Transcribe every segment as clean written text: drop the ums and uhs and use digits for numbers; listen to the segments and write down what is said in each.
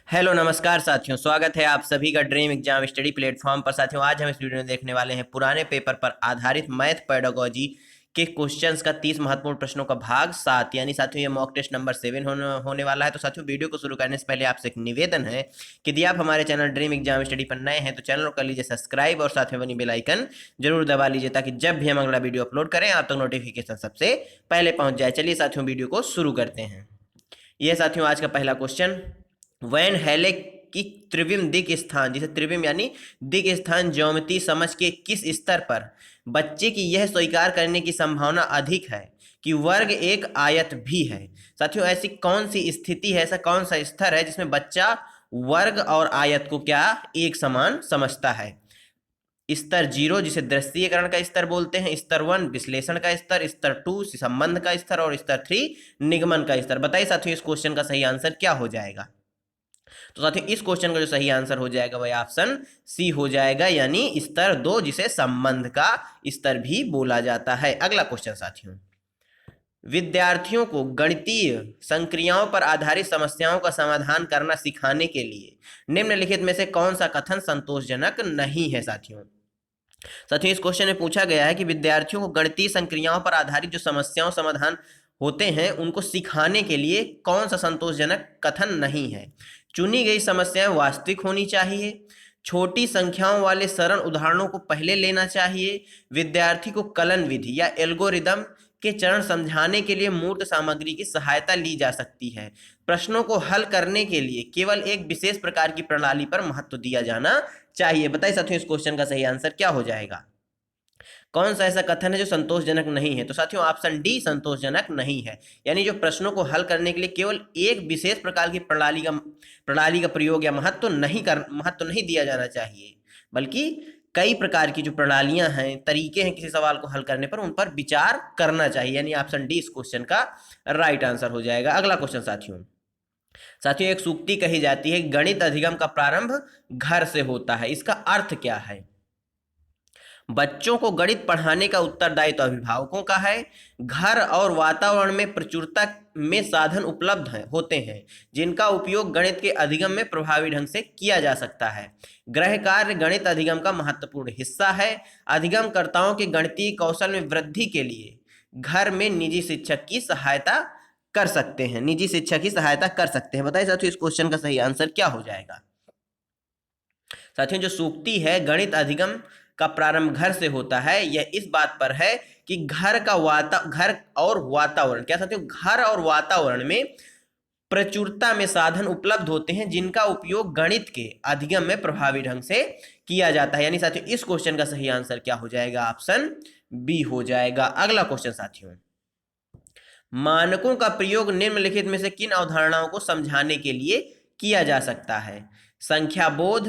Hello नमस्कार साथियों, स्वागत है आप सभी का ड्रीम एग्जाम स्टडी प्लेटफॉर्म पर। साथियों, आज हम इस वीडियो में देखने वाले हैं पुराने पेपर पर आधारित मैथ पेडागोजी के क्वेश्चंस का 30 महत्वपूर्ण प्रश्नों का भाग 7। यानी साथियों ये मॉक टेस्ट नंबर 7 होने वाला है। तो साथियों, वीडियो को शुरू करने से पहले आपसे एक निवेदन है कि यदि आप हमारे चैनल ड्रीम एग्जाम स्टडी पर नए हैं तो चैनल को कर लीजिए सब्सक्राइब और साथ में बनी बेल आइकन जरूर दबा लीजिए, ताकि जब भी हम अगला वीडियो अपलोड करें आप तक नोटिफिकेशन सबसे पहले पहुंच जाए। चलिए साथियों, वीडियो को शुरू करते हैं। यह साथियों आज का पहला क्वेश्चन, वैन हेले की त्रिविम दिक स्थान, जिसे त्रिविम यानी दिक स्थान ज्योमेट्री समझ के किस स्तर पर बच्चे की यह स्वीकार करने की संभावना अधिक है कि वर्ग एक आयत भी है। साथियों, ऐसी कौन सी स्थिति है, ऐसा कौन सा स्तर है जिसमें बच्चा वर्ग और आयत को क्या एक समान समझता है? स्तर 0 जिसे दृश्यीकरण का स्तर बोलते हैं, स्तर 1 विश्लेषण का स्तर, स्तर 2 संबंध का स्तर और स्तर 3 निगमन का स्तर। बताइए साथियों, इस क्वेश्चन का सही आंसर क्या हो जाएगा? तो साथियों, इस क्वेश्चन का जो सही आंसर हो जाएगा वह ऑप्शन सी हो जाएगा, यानी स्तर 2 जिसे संबंध का स्तर भी बोला जाता है। अगला क्वेश्चन साथियों, विद्यार्थियों को गणितीय संक्रियाओं पर आधारित समस्याओं का समाधान करना सिखाने के लिए निम्नलिखित में से कौन सा कथन संतोषजनक नहीं है? साथियों इस क्वेश्चन में पूछा गया है कि विद्यार्थियों को गणितीय संक्रियाओं पर आधारित जो समस्याओं समाधान होते हैं उनको सिखाने के लिए कौन सा संतोषजनक कथन नहीं है। चुनी गई समस्याएं वास्तविक होनी चाहिए, छोटी संख्याओं वाले सरल उदाहरणों को पहले लेना चाहिए, विद्यार्थी को कलन विधि या एल्गोरिदम के चरण समझाने के लिए मूर्त सामग्री की सहायता ली जा सकती है, प्रश्नों को हल करने के लिए केवल एक विशेष प्रकार की प्रणाली पर महत्व दिया जाना चाहिए। बताइए साथियों, इस क्वेश्चन का सही आंसर क्या हो जाएगा? कौन सा ऐसा कथन है जो संतोषजनक नहीं है? तो साथियों ऑप्शन डी संतोषजनक नहीं है, यानी जो प्रश्नों को हल करने के लिए केवल एक विशेष प्रकार की प्रणाली का प्रयोग या महत्व नहीं दिया जाना चाहिए, बल्कि कई प्रकार की जो प्रणालियां हैं, तरीके हैं किसी सवाल को हल करने पर, उन पर विचार करना चाहिए। यानी ऑप्शन डी इस क्वेश्चन का राइट आंसर हो जाएगा। अगला क्वेश्चन साथियों एक सूक्ति कही जाती है, गणित अधिगम का प्रारंभ घर से होता है। इसका अर्थ क्या है? बच्चों को गणित पढ़ाने का उत्तरदायित्व अभिभावकों का है। घर और वातावरण में प्रचुरता में साधन उपलब्ध होते हैं जिनका उपयोग गणित के अधिगम में प्रभावी ढंग से किया जा सकता है। गृह कार्य गणित अधिगम का महत्वपूर्ण हिस्सा है। अधिगमकर्ताओं के गणितीय कौशल में वृद्धि के लिए घर में निजी शिक्षक की सहायता कर सकते हैं, बताइए साथियों, इस क्वेश्चन का सही आंसर क्या हो जाएगा? साथियों, जो सूक्ति है गणित अधिगम का प्रारंभ घर से होता है, यह इस बात पर है कि घर और वातावरण क्या साथियों, घर और वातावरण में प्रचुरता में साधन उपलब्ध होते हैं जिनका उपयोग गणित के अधिगम में प्रभावी ढंग से किया जाता है। यानी साथियों इस क्वेश्चन का सही आंसर क्या हो जाएगा? ऑप्शन बी हो जाएगा। अगला क्वेश्चन साथियों, मानकों का प्रयोग निम्नलिखित में से किन अवधारणाओं को समझाने के लिए किया जा सकता है? संख्या बोध,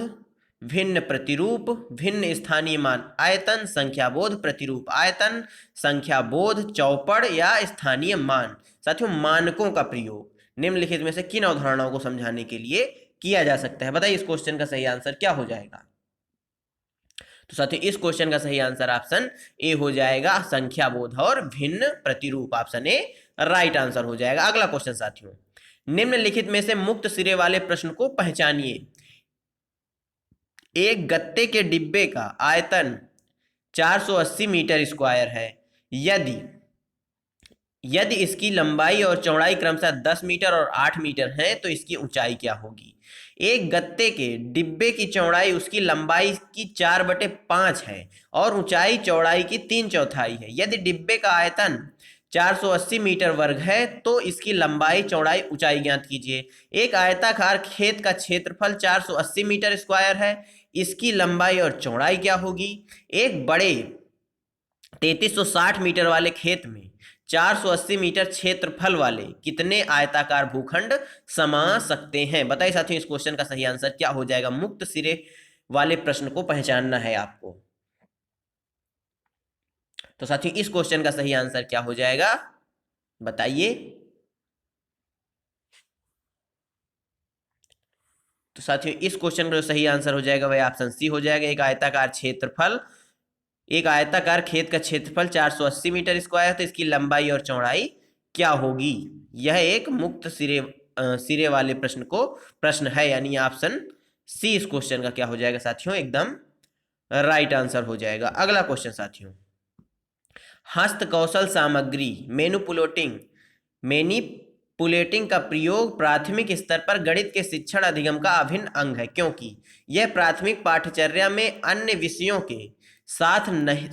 भिन्न प्रतिरूप, भिन्न स्थानीय मान आयतन, संख्या बोध प्रतिरूप आयतन, संख्या बोध चौपड़ या स्थानीय मान। साथियों मानकों का प्रयोग निम्नलिखित में से किन अवधारणाओं को समझाने के लिए किया जा सकता है? बताइए इस क्वेश्चन का सही आंसर क्या हो जाएगा? तो साथियों इस क्वेश्चन का सही आंसर ऑप्शन ए हो जाएगा, संख्या बोध और भिन्न प्रतिरूप। ऑप्शन ए राइट आंसर हो जाएगा। अगला क्वेश्चन साथियों, निम्नलिखित में से मुक्त सिरे वाले प्रश्न को पहचानिए। एक गत्ते के डिब्बे का आयतन 480 मीटर स्क्वायर है। यदि यदि इसकी लंबाई और चौड़ाई क्रमशः 10 मीटर और 8 मीटर है तो इसकी ऊंचाई क्या होगी? एक गत्ते के डिब्बे की चौड़ाई उसकी लंबाई की 4/5 है और ऊंचाई चौड़ाई की 3/4 है। यदि डिब्बे का आयतन 480 मीटर वर्ग है तो इसकी लंबाई चौड़ाई ऊंचाई ज्ञात कीजिए। एक आयताकार खेत का क्षेत्रफल 480 मीटर स्क्वायर है, इसकी लंबाई और चौड़ाई क्या होगी? एक बड़े 3360 मीटर वाले खेत में 480 मीटर क्षेत्रफल वाले कितने आयताकार भूखंड समा सकते हैं? बताइए साथियों, इस क्वेश्चन का सही आंसर क्या हो जाएगा? मुक्त सिरे वाले प्रश्न को पहचानना है आपको। तो साथियों इस क्वेश्चन का सही आंसर क्या हो जाएगा? बताइए। तो साथियों इस क्वेश्चन का जो सही आंसर हो जाएगा वह ऑप्शन सी हो जाएगा। एक आयताकार खेत का क्षेत्रफल 480 मीटर स्क्वायर, तो इसकी लंबाई और चौड़ाई क्या होगी? यह एक मुक्त सिरे सिरे वाले प्रश्न है, यानी ऑप्शन सी इस क्वेश्चन का क्या हो जाएगा साथियों, एकदम राइट आंसर हो जाएगा। अगला क्वेश्चन साथियों, हस्त कौशल सामग्री मैनिपुलेटिंग का प्रयोग प्राथमिक स्तर पर गणित के शिक्षण अधिगम का अभिन्न अंग है, क्योंकि यह प्राथमिक पाठ्यचर्या में अन्य विषयों के साथ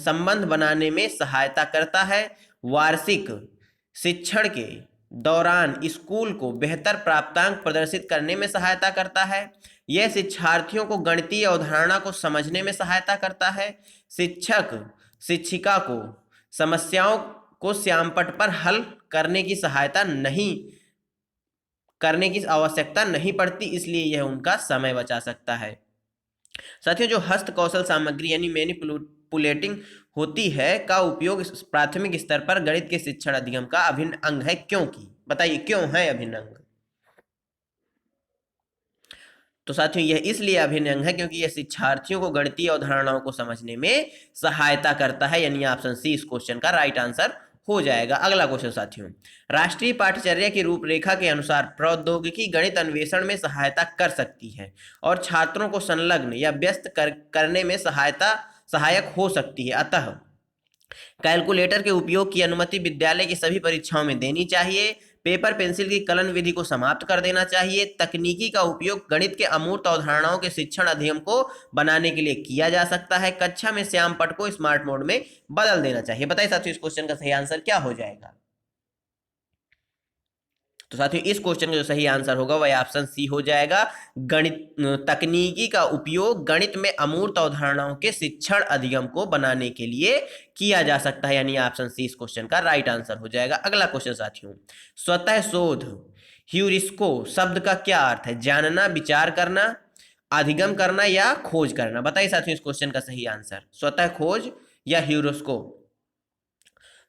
संबंध बनाने में सहायता करता है, वार्षिक शिक्षण के दौरान स्कूल को बेहतर प्राप्तांक प्रदर्शित करने में सहायता करता है, यह शिक्षार्थियों को गणितीय अवधारणा को समझने में सहायता करता है, शिक्षक शिक्षिका को समस्याओं को श्यामपट्ट पर हल करने की आवश्यकता नहीं पड़ती, इसलिए यह उनका समय बचा सकता है। साथियों, जो हस्त कौशल सामग्री यानी मैनिपुलेटिंग होती है का उपयोग प्राथमिक स्तर पर गणित के शिक्षण अधिगम का अभिन्न अंग है, क्योंकि बताइए क्यों है अभिन्न अंग? तो साथियों यह इसलिए अभिन्न अंग है क्योंकि यह शिक्षार्थियों को गणितीय अवधारणाओं को समझने में सहायता करता है, यानी ऑप्शन सी इस क्वेश्चन का राइट आंसर हो जाएगा। अगला क्वेश्चन साथियों, राष्ट्रीय पाठ्यचर्या की रूपरेखा के अनुसार प्रौद्योगिकी गणित अन्वेषण में सहायता कर सकती है और छात्रों को संलग्न या व्यस्त करने में सहायक हो सकती है, अतः कैलकुलेटर के उपयोग की अनुमति विद्यालय की सभी परीक्षाओं में देनी चाहिए, पेपर पेंसिल की कलन विधि को समाप्त कर देना चाहिए, तकनीकी का उपयोग गणित के अमूर्त अवधारणाओं के शिक्षण अधिगम को बनाने के लिए किया जा सकता है, कक्षा में श्यामपट्ट को स्मार्ट मोड में बदल देना चाहिए। बताइए साथियों इस क्वेश्चन का सही आंसर क्या हो जाएगा? तो साथियों इस क्वेश्चन का जो सही आंसर होगा वह ऑप्शन सी हो जाएगा, तकनीकी का उपयोग गणित में अमूर्त अवधारणाओं के शिक्षण अधिगम को बनाने के लिए किया जा सकता है, यानी ऑप्शन सी इस क्वेश्चन का राइट आंसर हो जाएगा। अगला क्वेश्चन साथियों, स्वतः शोध ह्यूरिस्को शब्द का क्या अर्थ है? जानना, विचार करना, अधिगम करना या खोज करना? बताइए साथियों इस क्वेश्चन का सही आंसर, स्वतः खोज या ह्यूरिस्को?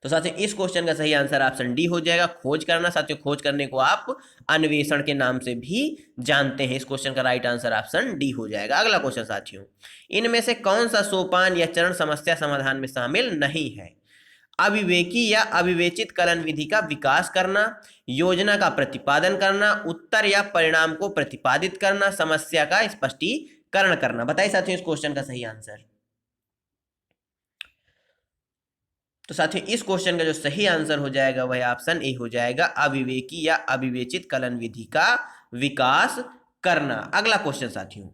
तो साथियों इस क्वेश्चन का सही आंसर ऑप्शन डी हो जाएगा, खोज करना। साथियों खोज करने को आप अन्वेषण के नाम से भी जानते हैं, इस क्वेश्चन का राइट आंसर ऑप्शन डी हो जाएगा। अगला क्वेश्चन साथियों, इनमें से कौन सा सोपान या चरण समस्या समाधान में शामिल नहीं है? अविवेकी या अविवेचित कलन विधि का विकास करना, योजना का प्रतिपादन करना, उत्तर या परिणाम को प्रतिपादित करना, समस्या का स्पष्टीकरण करना? बताइए साथियों इस क्वेश्चन का सही आंसर। तो साथियों इस क्वेश्चन का जो सही आंसर हो जाएगा वह ऑप्शन ए हो जाएगा, अविवेकी या अविवेचित कलन विधि का विकास करना। अगला क्वेश्चन साथियों,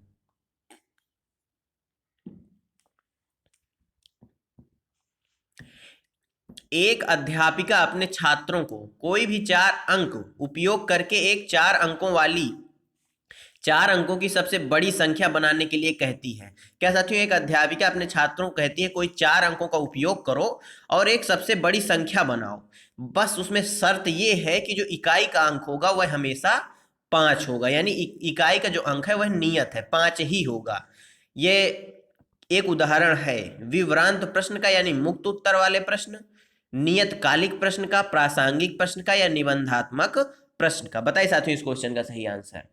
एक अध्यापिका अपने छात्रों को कोई भी 4 अंक उपयोग करके एक 4 अंकों की सबसे बड़ी संख्या बनाने के लिए कहती है। क्या साथियों, एक अध्यापिका अपने छात्रों को कहती है कोई 4 अंकों का उपयोग करो और एक सबसे बड़ी संख्या बनाओ, बस उसमें शर्त ये है कि जो इकाई का अंक होगा वह हमेशा 5 होगा, यानी इकाई का जो अंक है वह नियत है, 5 ही होगा। ये एक उदाहरण है विवरांत प्रश्न का, यानी मुक्त उत्तर वाले प्रश्न, नियतकालिक प्रश्न का, प्रासंगिक प्रश्न का या निबंधात्मक प्रश्न का? बताइए साथियों इस क्वेश्चन का सही आंसर।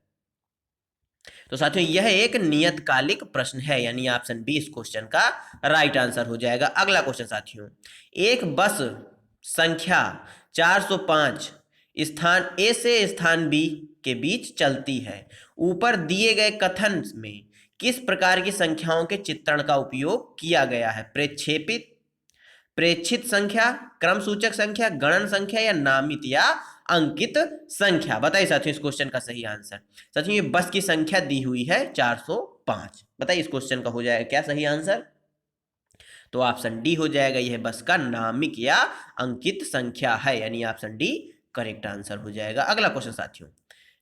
तो साथियों यह एक नियतकालिक प्रश्न है, यानी ऑप्शन बी इस क्वेश्चन का राइट आंसर हो जाएगा। अगला क्वेश्चन साथियों, एक बस संख्या 405 स्थान ए से स्थान बी के बीच चलती है, ऊपर दिए गए कथन में किस प्रकार की संख्याओं के चित्रण का उपयोग किया गया है? प्रेक्षित संख्या, क्रम सूचक संख्या, गणन संख्या या नामित या अंकित संख्या? बताइए साथियों इस क्वेश्चन का सही आंसर। साथियों ये बस की संख्या दी हुई है 405। बताइए इस क्वेश्चन का हो जाएगा क्या सही आंसर? तो ऑप्शन डी हो जाएगा, यह बस का नामिक या अंकित संख्या है, यानी ऑप्शन डी करेक्ट आंसर हो जाएगा। अगला क्वेश्चन साथियों,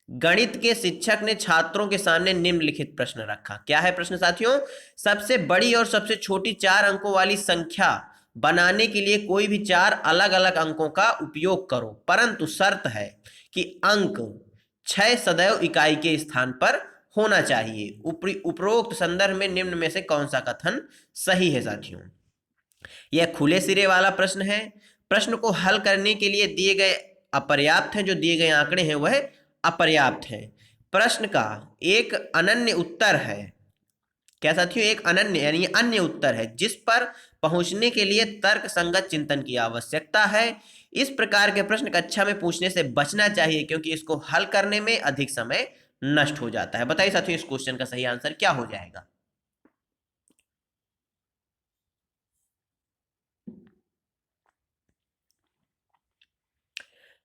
गणित के शिक्षक ने छात्रों के सामने निम्नलिखित प्रश्न रखा। क्या है प्रश्न साथियों? सबसे बड़ी और सबसे छोटी 4 अंकों वाली संख्या बनाने के लिए कोई भी 4 अलग अलग अंकों का उपयोग करो, परंतु शर्त है कि अंक 6 सदैव इकाई के स्थान पर होना चाहिए। उपरोक्त संदर्भ में निम्न में से कौन सा कथन सही है साथियों? यह खुले सिरे वाला प्रश्न है, प्रश्न को हल करने के लिए दिए गए अपर्याप्त हैं, जो दिए गए आंकड़े हैं वह अपर्याप्त हैं, प्रश्न का एक अनन्य उत्तर है, क्या साथियों? एक अनन्य यानी अन्य उत्तर है जिस पर पहुंचने के लिए तर्क संगत चिंतन की आवश्यकता है। इस प्रकार के प्रश्न कक्षा में पूछने से बचना चाहिए क्योंकि इसको हल करने में अधिक समय नष्ट हो जाता है। बताइए साथियों, इस क्वेश्चन का सही आंसर क्या हो जाएगा?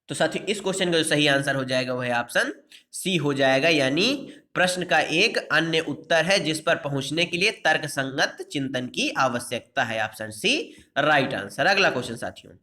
तो साथियों, इस क्वेश्चन का जो सही आंसर हो जाएगा वह है ऑप्शन सी हो जाएगा, यानी प्रश्न का एक अन्य उत्तर है जिस पर पहुंचने के लिए तर्क संगत चिंतन की आवश्यकता है। Option C right answer. अगला क्वेश्चन साथियों,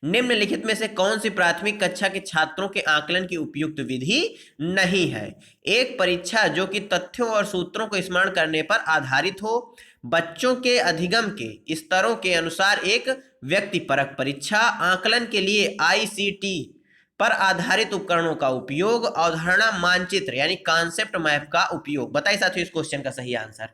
निम्नलिखित में से कौन सी प्राथमिक कक्षा के छात्रों के आकलन की उपयुक्त विधि नहीं है? एक परीक्षा जो कि तथ्यों और सूत्रों को स्मरण करने पर आधारित हो, बच्चों के अधिगम के स्तरों के अनुसार एक व्यक्तिपरक परीक्षा, आकलन के लिए आईसीटी पर आधारित उपकरणों का उपयोग, अवधारणा मानचित्र यानी कॉन्सेप्ट मैप का उपयोग। बताइए साथियों, इस क्वेश्चन का सही आंसर।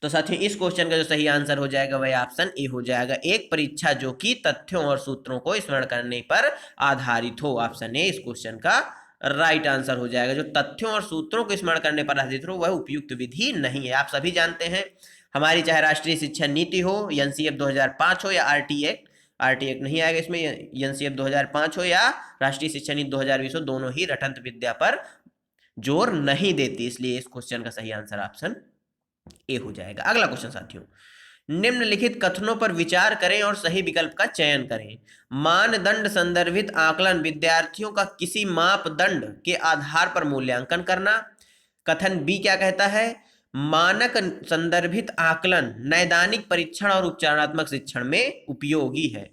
तो साथियों, इस क्वेश्चन का जो सही आंसर हो जाएगा वह ऑप्शन ए हो जाएगा, एक परीक्षा जो कि तथ्यों और सूत्रों को स्मरण करने पर आधारित हो। ऑप्शन ए इस क्वेश्चन का राइट आंसर हो जाएगा। जो तथ्यों और सूत्रों को स्मरण करने पर आधारित हो वह उपयुक्त विधि नहीं है। आप सभी जानते हैं, हमारी चाहे राष्ट्रीय शिक्षा नीति हो, एनसीएफ 2005 हो या आरटी एक्ट नहीं आएगा इसमें, एनसीएफ 2005 हो या राष्ट्रीय शिक्षा नीति 2020 हो, दोनों ही रटंत विद्या पर जोर नहीं देती। इसलिए इस क्वेश्चन का सही आंसर ऑप्शन ए हो जाएगा। अगला क्वेश्चन साथियों, निम्नलिखित कथनों पर विचार करें और सही विकल्प का चयन करें। मानदंड संदर्भित आकलन विद्यार्थियों का किसी मापदंड के आधार पर मूल्यांकन करना। कथन बी क्या कहता है? मानक संदर्भित आकलन नैदानिक परीक्षण और उपचारात्मक शिक्षण में उपयोगी है।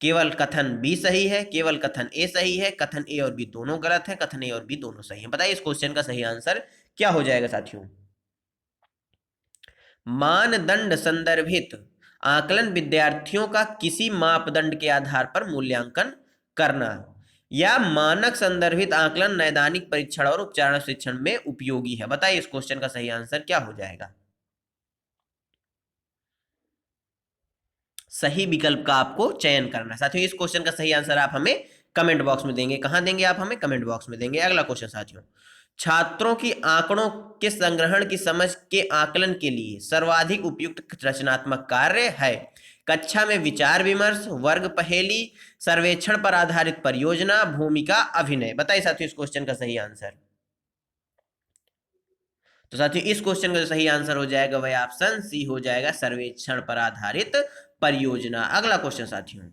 केवल कथन बी सही है, केवल कथन ए सही है, कथन ए और बी दोनों गलत है, कथन ए और बी दोनों सही है। बताइए इस क्वेश्चन का सही आंसर क्या हो जाएगा साथियों? मानदंड संदर्भित आकलन विद्यार्थियों का किसी मापदंड के आधार पर मूल्यांकन करना, या मानक संदर्भित आकलन नैदानिक परीक्षण और उपचारण शिक्षण में उपयोगी है। बताइए इस क्वेश्चन का सही आंसर क्या हो जाएगा? सही विकल्प का आपको चयन करना है साथियों। इस क्वेश्चन का सही आंसर आप हमें कमेंट बॉक्स में देंगे। कहां देंगे आप हमें? कमेंट बॉक्स में देंगे। अगला क्वेश्चन साथियों, छात्रों की आंकड़ों के संग्रहण की समझ के आकलन के लिए सर्वाधिक उपयुक्त रचनात्मक कार्य है। कक्षा में विचार विमर्श, वर्ग पहेली, सर्वेक्षण पर आधारित परियोजना, भूमिका अभिनय। बताइए साथियों इस क्वेश्चन का सही आंसर। तो साथियों, इस क्वेश्चन का जो सही आंसर हो जाएगा वह ऑप्शन सी हो जाएगा, सर्वेक्षण पर आधारित परियोजना। अगला क्वेश्चन साथियों,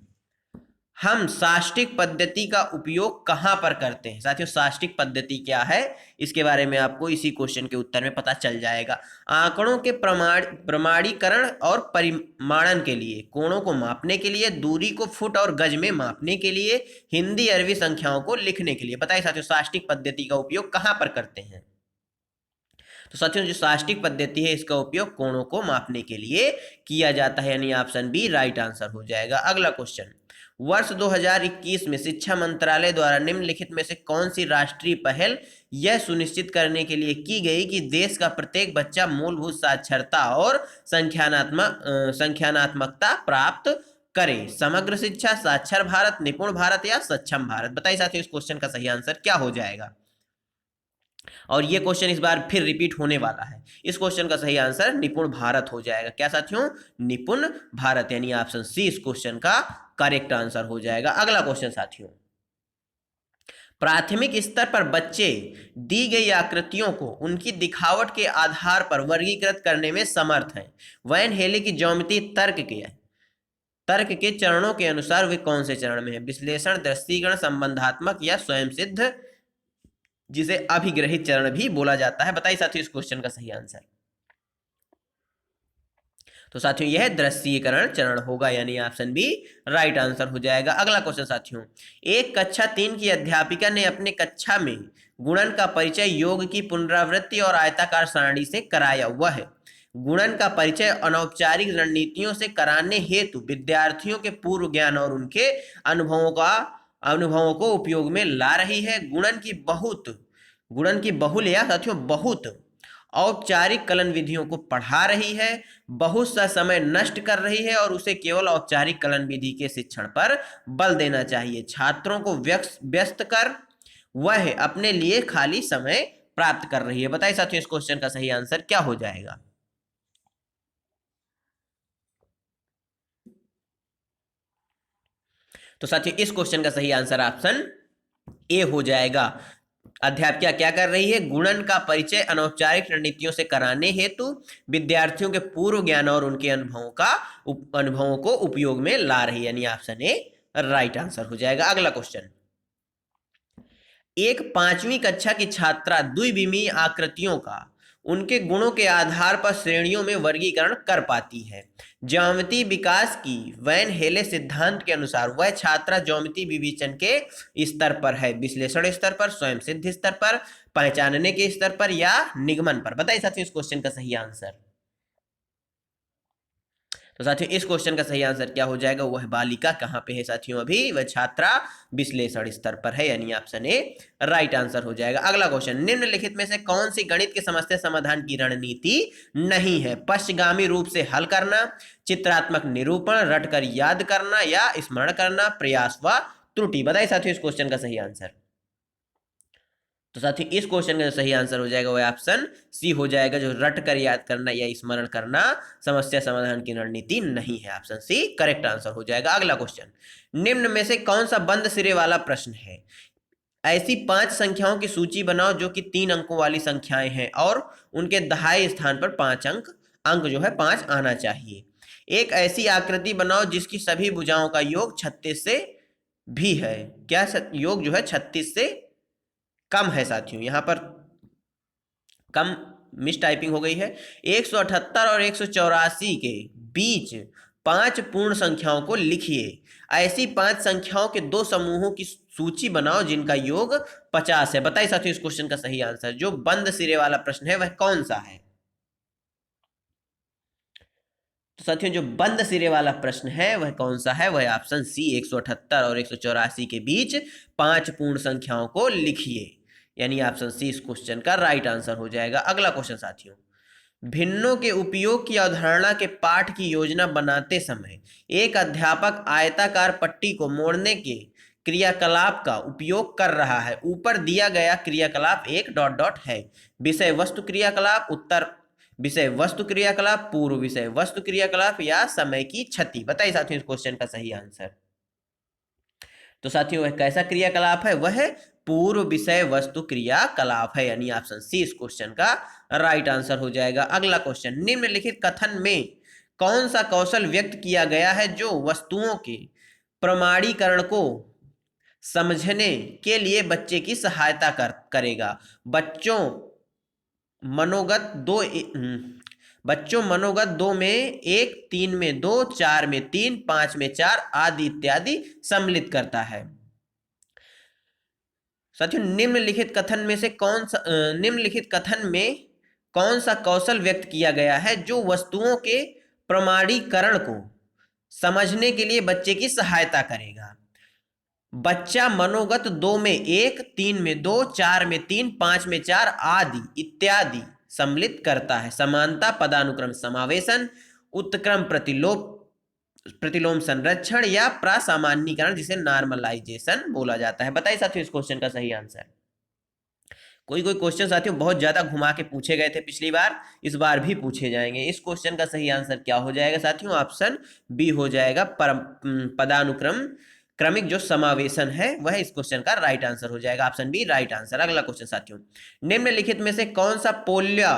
हम साष्टिक पद्धति का उपयोग कहां पर करते हैं? साथियों, साष्टिक पद्धति क्या है इसके बारे में आपको इसी क्वेश्चन के उत्तर में पता चल जाएगा। आंकड़ों के प्रमाणीकरण और परिमाणन के लिए, कोणों को मापने के लिए, दूरी को फुट और गज में मापने के लिए, हिंदी अरबी संख्याओं को लिखने के लिए। बताइए साथियों, साष्टिक पद्धति का उपयोग कहां पर करते हैं? तो साथियों, जो साष्टिक पद्धति है इसका उपयोग कोणों को मापने के लिए किया जाता है, यानी ऑप्शन बी राइट आंसर हो जाएगा। अगला क्वेश्चन, वर्ष 2021 में शिक्षा मंत्रालय द्वारा निम्नलिखित में से कौन सी राष्ट्रीय पहल यह सुनिश्चित करने के लिए की गई कि देश का प्रत्येक बच्चा मूलभूत साक्षरता और संख्यानात्मकता प्राप्त करे? समग्र शिक्षा, साक्षर भारत, निपुण भारत या सक्षम भारत? बताइए साथियों इस क्वेश्चन का सही आंसर क्या हो जाएगा? और ये क्वेश्चन इस बार फिर रिपीट होने वाला है। इस क्वेश्चन का सही आंसर निपुण भारत हो जाएगा। क्या साथियों? निपुण भारत, यानी ऑप्शन सी इस क्वेश्चन का करेक्ट आंसर हो जाएगा। अगला क्वेश्चन साथियों, प्राथमिक स्तर पर बच्चे दी गई आकृतियों को उनकी दिखावट के आधार पर वर्गीकृत करने में समर्थ हैं। वैन हेले की ज्यामिति तर्क के चरणों के अनुसार वे कौन से चरण में है? विश्लेषण, दृष्टिगण, संबंधात्मक या स्वयं सिद्ध, जिसे अभिग्रहित चरण भी बोला जाता है। बताइए साथियों इस क्वेश्चन का सही आंसर। तो साथियों, यह दृश्यीकरण चरण होगा, यानी ऑप्शन बी राइट आंसर हो जाएगा। अगला क्वेश्चन साथियों, एक कक्षा 3 की अध्यापिका ने अपने कक्षा में गुणन का परिचय योग की पुनरावृत्ति और आयताकार सारणी से कराया। वह गुणन का परिचय अनौपचारिक रणनीतियों से कराने हेतु विद्यार्थियों के पूर्व ज्ञान और उनके अनुभवों को उपयोग में ला रही है। गुणन की बहुल या साथियों बहुत औपचारिक कलन विधियों को पढ़ा रही है, बहुत सा समय नष्ट कर रही है और उसे केवल औपचारिक कलन विधि के शिक्षण पर बल देना चाहिए। छात्रों को व्यस्त कर वह अपने लिए खाली समय प्राप्त कर रही है। बताइए साथियों इस क्वेश्चन का सही आंसर क्या हो जाएगा। तो साथियों इस क्वेश्चन का सही आंसर ऑप्शन ए हो जाएगा। अध्यापिका क्या कर रही है, गुणन का परिचय अनौपचारिक रणनीतियों से कराने हेतु विद्यार्थियों के पूर्व ज्ञान और उनके अनुभवों को उपयोग में ला रही है, यानी ऑप्शन ए राइट आंसर हो जाएगा। अगला क्वेश्चन, एक 5वीं कक्षा की छात्रा द्विविमीय आकृतियों का उनके गुणों के आधार पर श्रेणियों में वर्गीकरण कर पाती है। ज्यामिति विकास की वैन हेले सिद्धांत के अनुसार वह छात्रा ज्यामिति विवेचन के स्तर पर है, विश्लेषण स्तर पर, स्वयं सिद्ध स्तर पर, पहचानने के स्तर पर या निगमन पर। बताइए साथियों इस क्वेश्चन का सही आंसर। तो साथियों इस क्वेश्चन का सही आंसर क्या हो जाएगा, वह बालिका कहाँ पे है साथियों, अभी वह छात्रा विश्लेषण स्तर पर है, यानी ऑप्शन ए राइट आंसर हो जाएगा। अगला क्वेश्चन, निम्नलिखित में से कौन सी गणित की समस्या समाधान की रणनीति नहीं है, पश्चगामी रूप से हल करना, चित्रात्मक निरूपण, रटकर याद करना या स्मरण करना, प्रयास व त्रुटि। बताइए साथियों इस क्वेश्चन का सही आंसर। तो साथियों इस क्वेश्चन का जो सही आंसर हो जाएगा वह ऑप्शन सी हो जाएगा, जो रट कर याद करना या स्मरण करना समस्या समाधान की रणनीति नहीं है। ऑप्शन सी करेक्ट आंसर हो जाएगा। अगला क्वेश्चन, निम्न में से कौन सा बंद सिरे वाला प्रश्न है, ऐसी 5 संख्याओं की सूची बनाओ जो कि 3 अंकों वाली संख्याएं हैं और उनके दहाई स्थान पर 5 अंक जो है 5 आना चाहिए। एक ऐसी आकृति बनाओ जिसकी सभी भुजाओं का योग 36 से भी है, क्या योग जो है 36 से कम है साथियों, यहां पर कम मिस टाइपिंग हो गई है। 178 और 184 के बीच 5 पूर्ण संख्याओं को लिखिए। ऐसी 5 संख्याओं के 2 समूहों की सूची बनाओ जिनका योग 50 है। बताइए साथियों इस क्वेश्चन का सही आंसर। जो बंद सिरे वाला प्रश्न है वह कौन सा है। तो साथियों जो बंद सिरे वाला प्रश्न है वह कौन सा है, वह ऑप्शन सी 178 और 184 के बीच 5 पूर्ण संख्याओं को लिखिए, यानी ऑप्शन सी इस क्वेश्चन का राइट आंसर हो जाएगा। अगला क्वेश्चन साथियों, भिन्नों के उपयोग की अवधारणा के पाठ की योजना बनाते समय एक अध्यापक आयताकार पट्टी को मोड़ने के क्रियाकलाप का उपयोग कर रहा है। ऊपर दिया गया क्रियाकलाप एक डॉट डॉट है। विषय वस्तु क्रियाकलाप, उत्तर विषय वस्तु क्रियाकलाप, पूर्व विषय वस्तु क्रियाकलाप या समय की क्षति। बताइए साथियों इस क्वेश्चन का सही आंसर। तो साथियों वह कैसा क्रियाकलाप है, वह पूर्व विषय वस्तु क्रियाकलाप है, यानी ऑप्शन सी इस क्वेश्चन का राइट आंसर हो जाएगा। अगला क्वेश्चन, निम्नलिखित कथन में कौन सा कौशल व्यक्त किया गया है जो वस्तुओं के प्रमाणीकरण को समझने के लिए बच्चे की सहायता करेगा। बच्चों मनोगत 2 में 1, 3 में 2, 4 में 3, 5 में 4 आदि इत्यादि सम्मिलित करता है। साथियों निम्नलिखित कथन में कौन सा कौशल व्यक्त किया गया है जो वस्तुओं के प्रमाणीकरण को समझने के लिए बच्चे की सहायता करेगा। बच्चा मनोगत 2 में 1, 3 में 2, 4 में 3, 5 में 4 आदि इत्यादि सम्मिलित करता है। समानता, पदानुक्रम समावेशन, उत्क्रम प्रतिलोम संरक्षण या प्रासामान्यीकरण जिसे नॉर्मलाइजेशन बोला जाता है। बताइए साथियों इस क्वेश्चन का सही आंसर। कोई क्वेश्चन साथियों बहुत ज्यादा घुमा के पूछे गए थे पिछली बार, इस बार भी पूछे जाएंगे। इस क्वेश्चन का सही आंसर क्या हो जाएगा साथियों, ऑप्शन बी हो जाएगा, पदानुक्रम क्रमिक जो समावेशन है वह इस क्वेश्चन का राइट आंसर हो जाएगा, ऑप्शन बी राइट आंसर। अगला क्वेश्चन साथियों, निम्नलिखित में से कौन सा पोल्या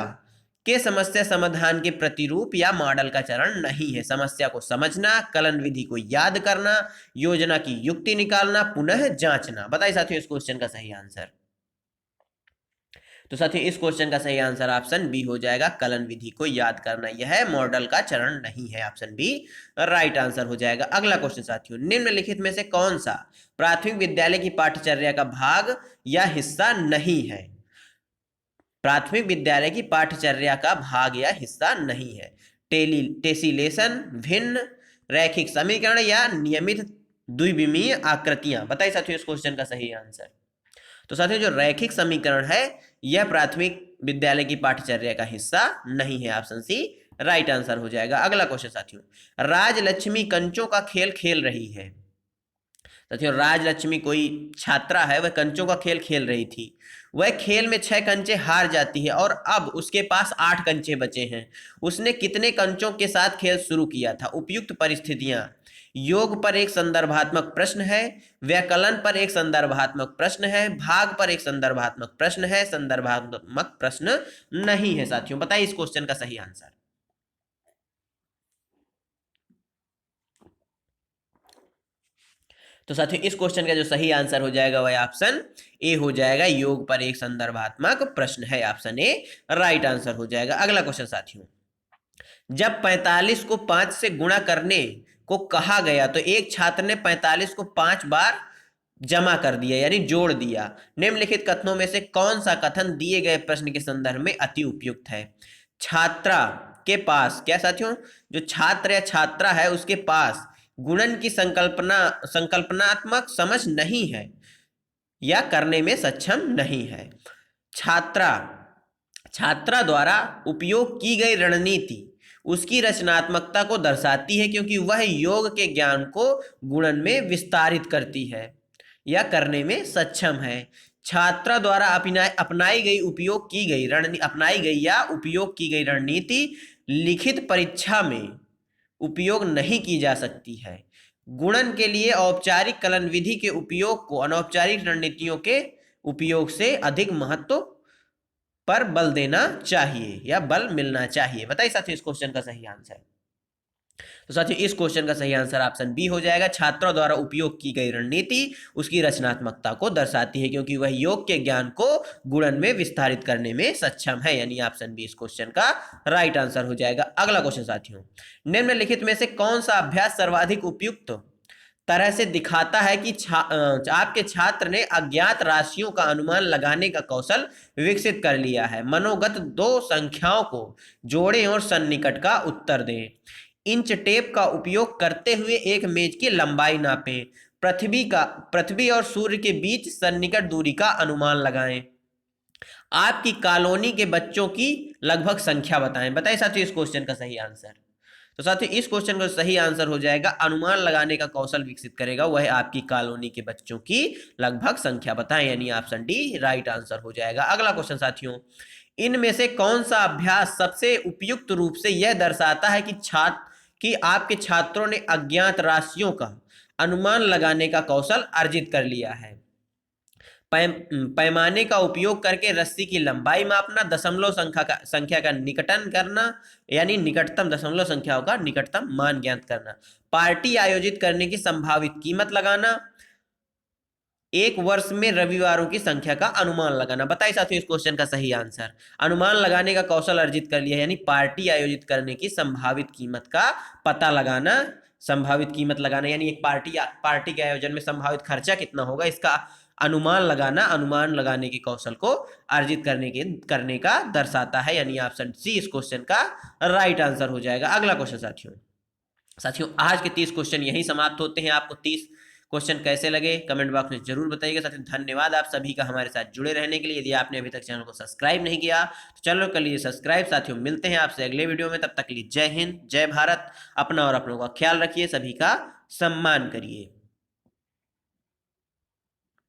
के समस्या समाधान के प्रतिरूप या मॉडल का चरण नहीं है। समस्या को समझना, कलन विधि को याद करना, योजना की युक्ति निकालना, पुनः जांचना। बताइए साथियों इस क्वेश्चन का सही आंसर। तो साथियों इस क्वेश्चन का सही आंसर ऑप्शन बी हो जाएगा, कलन विधि को याद करना, यह मॉडल का चरण नहीं है, ऑप्शन बी राइट आंसर हो जाएगा। अगला क्वेश्चन साथियों, निम्नलिखित में से कौन सा प्राथमिक विद्यालय की पाठ्यचर्या का भाग या हिस्सा नहीं है। प्राथमिक विद्यालय की पाठ्यचर्या का भाग या हिस्सा नहीं है। टेसिलेशन, भिन्न, रैखिक समीकरण या नियमित द्विविमीय आकृतियां। बताइए साथियों इस क्वेश्चन का सही आंसर। तो साथियों जो रैखिक समीकरण है यह प्राथमिक विद्यालय की पाठ्यचर्या का हिस्सा नहीं है, ऑप्शन सी राइट आंसर हो जाएगा। अगला क्वेश्चन साथियों, राजलक्ष्मी कंचों का खेल खेल रही है। साथियों राजलक्ष्मी कोई छात्रा है, वह कंचों का खेल खेल रही थी। वह खेल में 6 कंचे हार जाती है और अब उसके पास 8 कंचे बचे हैं। उसने कितने कंचों के साथ खेल शुरू किया था? उपयुक्त परिस्थितियां। योग पर एक संदर्भात्मक प्रश्न है, व्याकलन पर एक संदर्भात्मक प्रश्न है, भाग पर एक संदर्भात्मक प्रश्न है, संदर्भात्मक प्रश्न नहीं है। साथियों बताइए इस क्वेश्चन का सही आंसर। तो साथियों इस क्वेश्चन का जो सही आंसर हो जाएगा वह ऑप्शन ए हो जाएगा, योग पर एक संदर्भात्मक प्रश्न है। ऑप्शन ए राइट आंसर हो जाएगा। अगला क्वेश्चन साथियों, जब 45 को 5 से गुणा करने को कहा गया तो एक छात्र ने 45 को 5 बार जमा कर दिया यानी जोड़ दिया। निम्नलिखित कथनों में से कौन सा कथन दिए गए प्रश्न के संदर्भ में अति उपयुक्त है? छात्रा के पास, क्या साथियों, जो छात्र या छात्रा है उसके पास गुणन की संकल्पनात्मक समझ नहीं है या करने में सक्षम नहीं है। छात्रा द्वारा उपयोग की गई रणनीति उसकी रचनात्मकता को दर्शाती है क्योंकि वह योग के ज्ञान को गुणन में विस्तारित करती है या करने में सक्षम है। छात्रा द्वारा अपनाई गई या उपयोग की गई रणनीति लिखित परीक्षा में उपयोग नहीं की जा सकती है। गुणन के लिए औपचारिक कलन विधि के उपयोग को अनौपचारिक रणनीतियों के उपयोग से अधिक महत्व पर बल देना चाहिए या बल मिलना चाहिए। बताइए साथियों इस क्वेश्चन का सही आंसर। तो साथियों इस क्वेश्चन का सही आंसर ऑप्शन बी हो जाएगा, छात्रों द्वारा उपयोग की गई रणनीति उसकी रचनात्मकता को दर्शाती है क्योंकि वह योग के ज्ञान को गुणन में विस्तारित करने में सक्षम है, यानी ऑप्शन बी इस क्वेश्चन का राइट आंसर हो जाएगा। अगला क्वेश्चन साथियों, निम्नलिखित में से कौन सा अभ्यास सर्वाधिक उपयुक्त तरह से दिखाता है कि आपके छात्र ने अज्ञात राशियों का अनुमान लगाने का कौशल विकसित कर लिया है? मनोगत दो संख्याओं को जोड़ें और सन्निकट का उत्तर दें। इंच टेप का उपयोग करते हुए एक मेज की लंबाई नापें। पृथ्वी और सूर्य के बीच सन्निकट दूरी का अनुमान लगाएं। आपकी कॉलोनी के बच्चों की लगभग संख्या बताएं। बताइए साथियों इस क्वेश्चन का सही आंसर। तो साथियों इस क्वेश्चन का सही आंसर हो जाएगा, अनुमान लगाने का कौशल विकसित करेगा वह आपकी कॉलोनी के बच्चों की लगभग संख्या बताएं, यानी ऑप्शन डी राइट आंसर हो जाएगा। अगला क्वेश्चन साथियों, इनमें से कौन सा अभ्यास सबसे उपयुक्त रूप से यह दर्शाता है कि आपके छात्रों ने अज्ञात राशियों का अनुमान लगाने का कौशल अर्जित कर लिया है? पैमाने का उपयोग करके रस्सी की लंबाई मापना, दशमलव संख्या का निकटन करना यानी निकटतम दशमलव संख्याओं का निकटतम मान ज्ञात करना, पार्टी आयोजित करने की संभावित कीमत लगाना, एक वर्ष में रविवारों की संख्या का अनुमान लगाना। बताइए साथियों इस क्वेश्चन का सही आंसर। अनुमान लगाने का कौशल अर्जित कर लिया यानी पार्टी आयोजित करने की संभावित कीमत का पता लगाना, संभावित कीमत लगाना यानी एक पार्टी के आयोजन में संभावित खर्चा कितना होगा इसका अनुमान लगाना, अनुमान लगाने के कौशल को अर्जित करने का दर्शाता है, यानी ऑप्शन सी इस क्वेश्चन का राइट आंसर हो जाएगा। अगला क्वेश्चन साथियों आज के 30 क्वेश्चन यही समाप्त होते हैं। आपको 30 क्वेश्चन कैसे लगे कमेंट बॉक्स में जरूर बताइएगा। साथियों धन्यवाद आप सभी का हमारे साथ जुड़े रहने के लिए। यदि आपने अभी तक चैनल को सब्सक्राइब नहीं किया तो चैनल कर लीजिए सब्सक्राइब। साथियों मिलते हैं आपसे अगले वीडियो में, तब तक के लिए जय हिंद, जय भारत। अपना और अपनों का ख्याल रखिए, सभी का सम्मान करिए।